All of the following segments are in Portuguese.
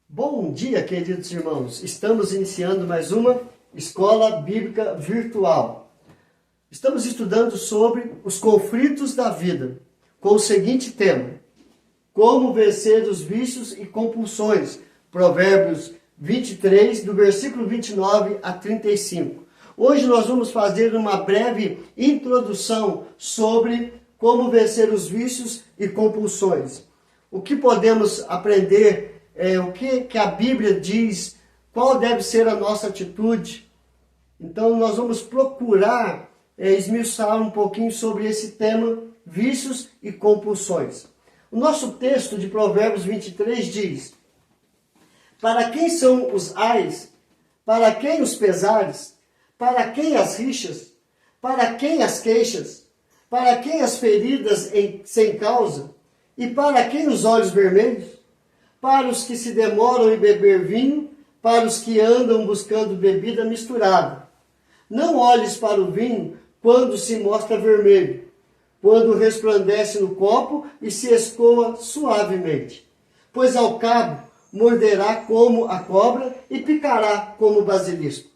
Bom dia, queridos irmãos. Estamos iniciando mais uma Escola Bíblica Virtual. Estamos estudando sobre os conflitos da vida, com o seguinte tema: como vencer os vícios e compulsões. Provérbios 23, do versículo 29 a 35. Hoje nós vamos fazer uma breve introdução sobre como vencer os vícios e compulsões. O que podemos aprender, o que a Bíblia diz, qual deve ser a nossa atitude. Então nós vamos procurar esmiuçar um pouquinho sobre esse tema, vícios e compulsões. O nosso texto de Provérbios 23 diz: para quem são os ais? Para quem os pesares? Para quem as rixas? Para quem as queixas? Para quem as feridas sem causa? E para quem os olhos vermelhos? Para os que se demoram em beber vinho, para os que andam buscando bebida misturada. Não olhes para o vinho quando se mostra vermelho, quando resplandece no copo e se escoa suavemente. Pois ao cabo morderá como a cobra e picará como o basilisco.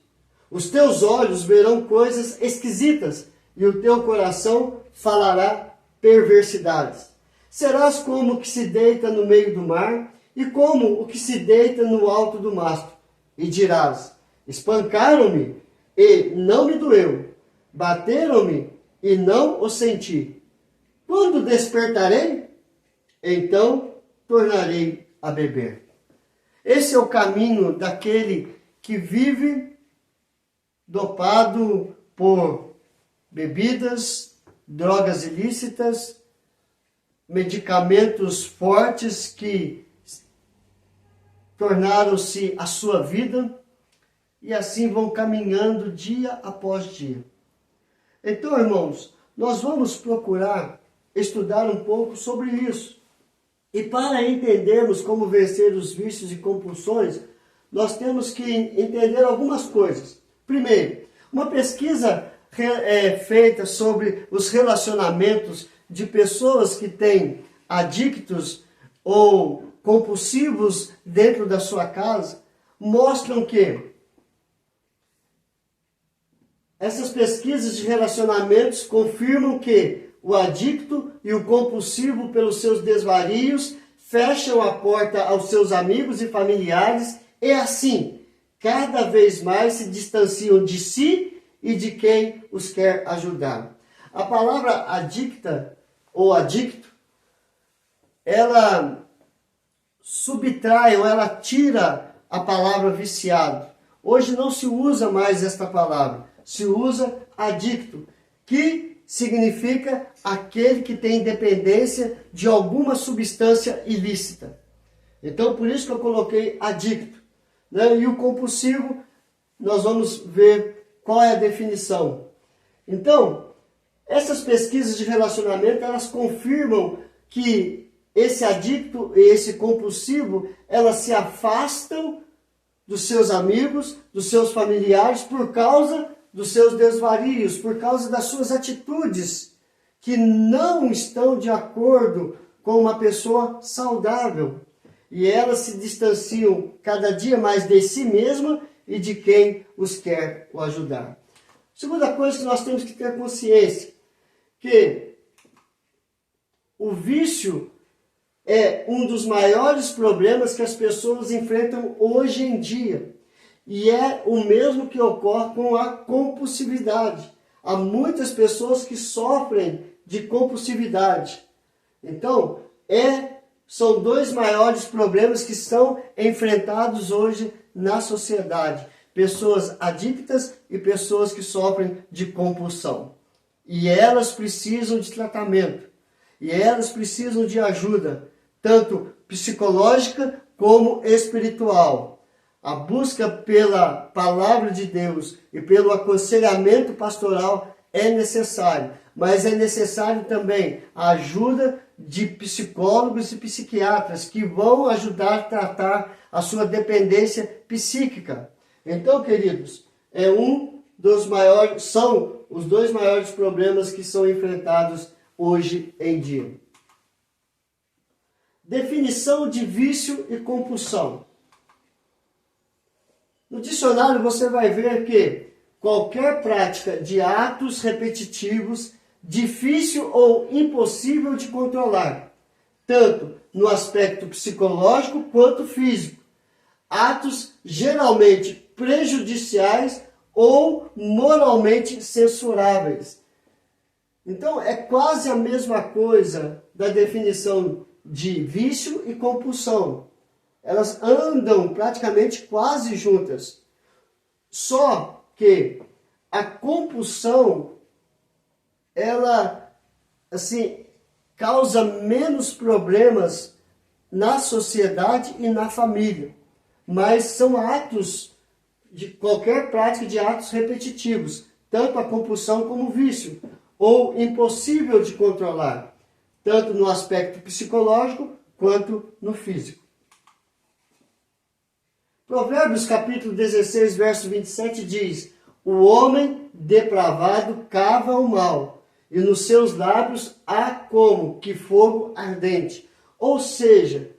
Os teus olhos verão coisas esquisitas e o teu coração falará perversidades. Serás como o que se deita no meio do mar e como o que se deita no alto do mastro. E dirás: espancaram-me e não me doeu, bateram-me e não o senti. Quando despertarei, então tornarei a beber. Esse é o caminho daquele que vive dopado por bebidas, drogas ilícitas, medicamentos fortes que tornaram-se a sua vida e assim vão caminhando dia após dia. Então, irmãos, nós vamos procurar estudar um pouco sobre isso. E para entendermos como vencer os vícios e compulsões, nós temos que entender algumas coisas. Primeiro, uma pesquisa feita sobre os relacionamentos de pessoas que têm adictos ou compulsivos dentro da sua casa, mostram que essas pesquisas de relacionamentos confirmam que o adicto e o compulsivo, pelos seus desvarios, fecham a porta aos seus amigos e familiares e assim, cada vez mais se distanciam de si e de quem os quer ajudar. A palavra adicta ou adicto, ela subtrai ou ela tira a palavra viciado. Hoje não se usa mais esta palavra, se usa adicto, que significa aquele que tem dependência de alguma substância ilícita. Então por isso que eu coloquei adicto. E o compulsivo, nós vamos ver qual é a definição. Então, essas pesquisas de relacionamento, elas confirmam que esse adicto e esse compulsivo, elas se afastam dos seus amigos, dos seus familiares, por causa dos seus desvarios, por causa das suas atitudes que não estão de acordo com uma pessoa saudável. E elas se distanciam cada dia mais de si mesma e de quem os quer o ajudar. Segunda coisa que nós temos que ter consciência, que o vício é um dos maiores problemas que as pessoas enfrentam hoje em dia. E é o mesmo que ocorre com a compulsividade. Há muitas pessoas que sofrem de compulsividade. Então, são dois maiores problemas que são enfrentados hoje na sociedade. Pessoas adictas e pessoas que sofrem de compulsão. E elas precisam de tratamento. E elas precisam de ajuda, tanto psicológica como espiritual. A busca pela palavra de Deus e pelo aconselhamento pastoral é necessário. Mas é necessário também a ajuda de psicólogos e psiquiatras que vão ajudar a tratar a sua dependência psíquica. Então, queridos, são os dois maiores problemas que são enfrentados hoje em dia. Definição de vício e compulsão. No dicionário você vai ver que qualquer prática de atos repetitivos, difícil ou impossível de controlar, tanto no aspecto psicológico quanto físico. Atos geralmente prejudiciais ou moralmente censuráveis. Então, é quase a mesma coisa da definição de vício e compulsão. Elas andam praticamente quase juntas. Só que a compulsão, ela, assim, causa menos problemas na sociedade e na família. Mas são atos, de qualquer prática de atos repetitivos, tanto a compulsão como o vício, ou impossível de controlar, tanto no aspecto psicológico quanto no físico. Provérbios capítulo 16, verso 27 diz: o homem depravado cava o mal, e nos seus lábios há como que fogo ardente. Ou seja,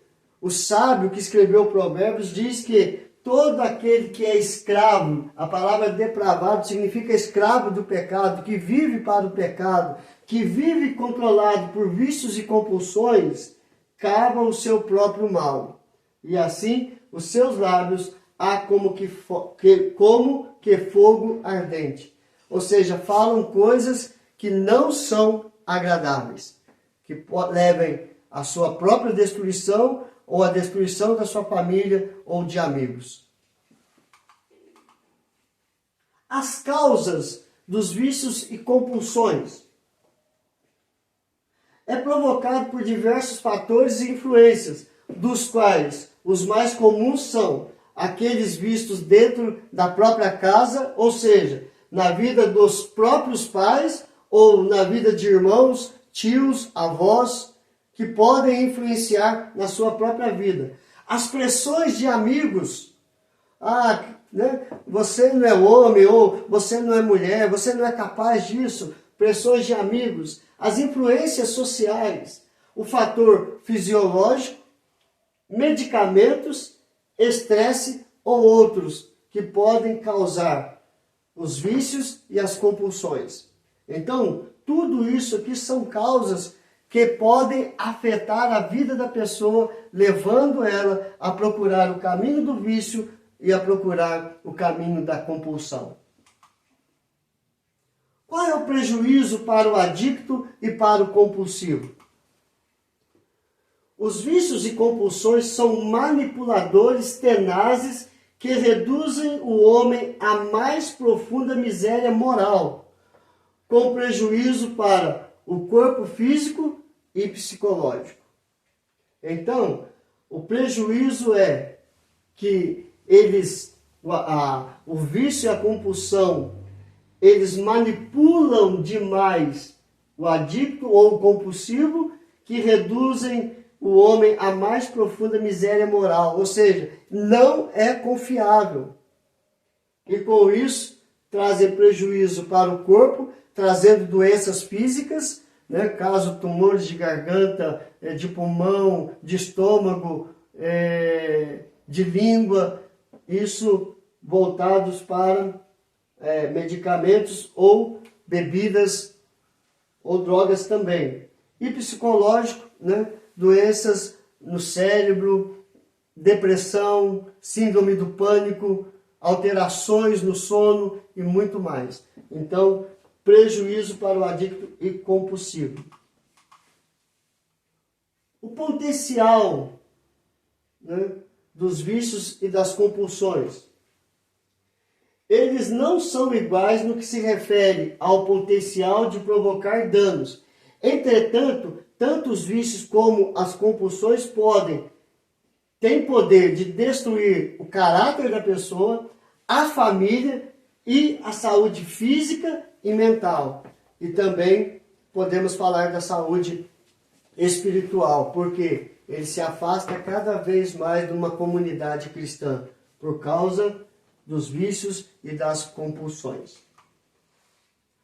o sábio que escreveu Provérbios diz que todo aquele que é escravo, a palavra depravado significa escravo do pecado, que vive para o pecado, que vive controlado por vícios e compulsões, cava o seu próprio mal. E assim, os seus lábios há como que fogo ardente. Ou seja, falam coisas que não são agradáveis, que levem à sua própria destruição ou à destruição da sua família ou de amigos. As causas dos vícios e compulsões é provocado por diversos fatores e influências, dos quais os mais comuns são aqueles vistos dentro da própria casa, ou seja, na vida dos próprios pais ou na vida de irmãos, tios, avós, que podem influenciar na sua própria vida. As pressões de amigos, você não é homem, ou você não é mulher, você não é capaz disso. Pressões de amigos, as influências sociais, o fator fisiológico, medicamentos, estresse ou outros que podem causar os vícios e as compulsões. Então, tudo isso aqui são causas que podem afetar a vida da pessoa, levando ela a procurar o caminho do vício e a procurar o caminho da compulsão. Qual é o prejuízo para o adicto e para o compulsivo? Os vícios e compulsões são manipuladores tenazes que reduzem o homem à mais profunda miséria moral, com prejuízo para o corpo físico e psicológico. Então, o prejuízo é que o vício e a compulsão, eles manipulam demais o adicto ou o compulsivo, que reduzem o homem à mais profunda miséria moral, ou seja, não é confiável. E com isso, trazem prejuízo para o corpo, trazendo doenças físicas, caso tumores de garganta, de pulmão, de estômago, de língua, isso voltados para medicamentos ou bebidas ou drogas também. E psicológico, doenças no cérebro, depressão, síndrome do pânico, alterações no sono e muito mais. Então, prejuízo para o adicto e compulsivo. O potencial dos vícios e das compulsões. Eles não são iguais no que se refere ao potencial de provocar danos. Entretanto, tanto os vícios como as compulsões têm poder de destruir o caráter da pessoa, a família e a saúde física e mental. E também podemos falar da saúde espiritual, porque ele se afasta cada vez mais de uma comunidade cristã por causa dos vícios e das compulsões.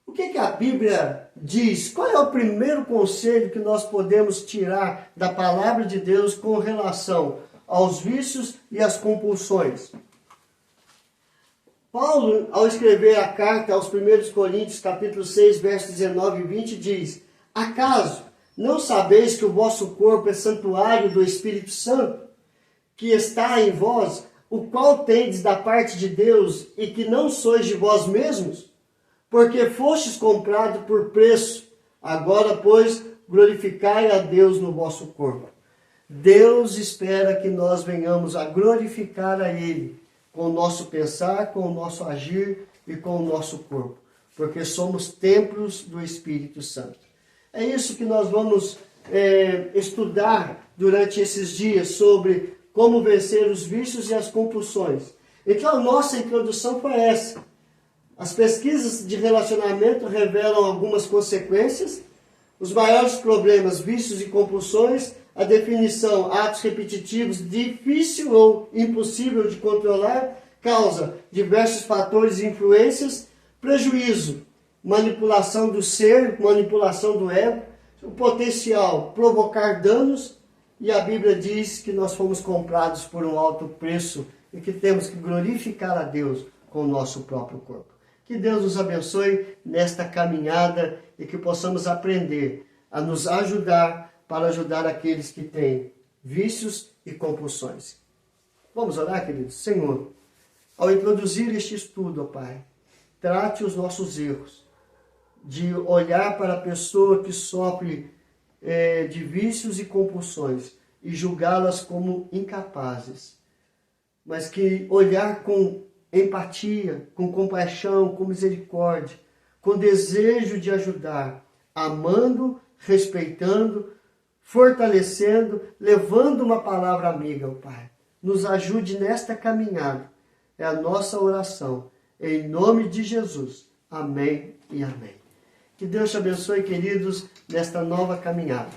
O que a Bíblia diz? Qual é o primeiro conselho que nós podemos tirar da palavra de Deus com relação aos vícios e às compulsões? Paulo, ao escrever a carta aos 1 Coríntios, capítulo 6, versos 19 e 20, diz: acaso não sabeis que o vosso corpo é santuário do Espírito Santo, que está em vós, o qual tendes da parte de Deus, e que não sois de vós mesmos? Porque fostes comprado por preço. Agora, pois, glorificai a Deus no vosso corpo. Deus espera que nós venhamos a glorificar a Ele com o nosso pensar, com o nosso agir e com o nosso corpo, porque somos templos do Espírito Santo. É isso que nós vamos estudar durante esses dias sobre como vencer os vícios e as compulsões. Então a nossa introdução foi essa. As pesquisas de relacionamento revelam algumas consequências, os maiores problemas, vícios e compulsões, a definição, atos repetitivos, difícil ou impossível de controlar, causa diversos fatores e influências, prejuízo, manipulação do ser, manipulação do ego, o potencial, provocar danos, e a Bíblia diz que nós fomos comprados por um alto preço e que temos que glorificar a Deus com o nosso próprio corpo. Que Deus nos abençoe nesta caminhada e que possamos aprender a nos ajudar para ajudar aqueles que têm vícios e compulsões. Vamos orar, queridos? Senhor, ao introduzir este estudo, ó Pai, trate os nossos erros, de olhar para a pessoa que sofre de vícios e compulsões e julgá-las como incapazes, mas que olhar com empatia, com compaixão, com misericórdia, com desejo de ajudar, amando, respeitando, fortalecendo, levando uma palavra amiga, ó Pai. Nos ajude nesta caminhada. É a nossa oração. Em nome de Jesus. Amém e amém. Que Deus te abençoe, queridos, nesta nova caminhada.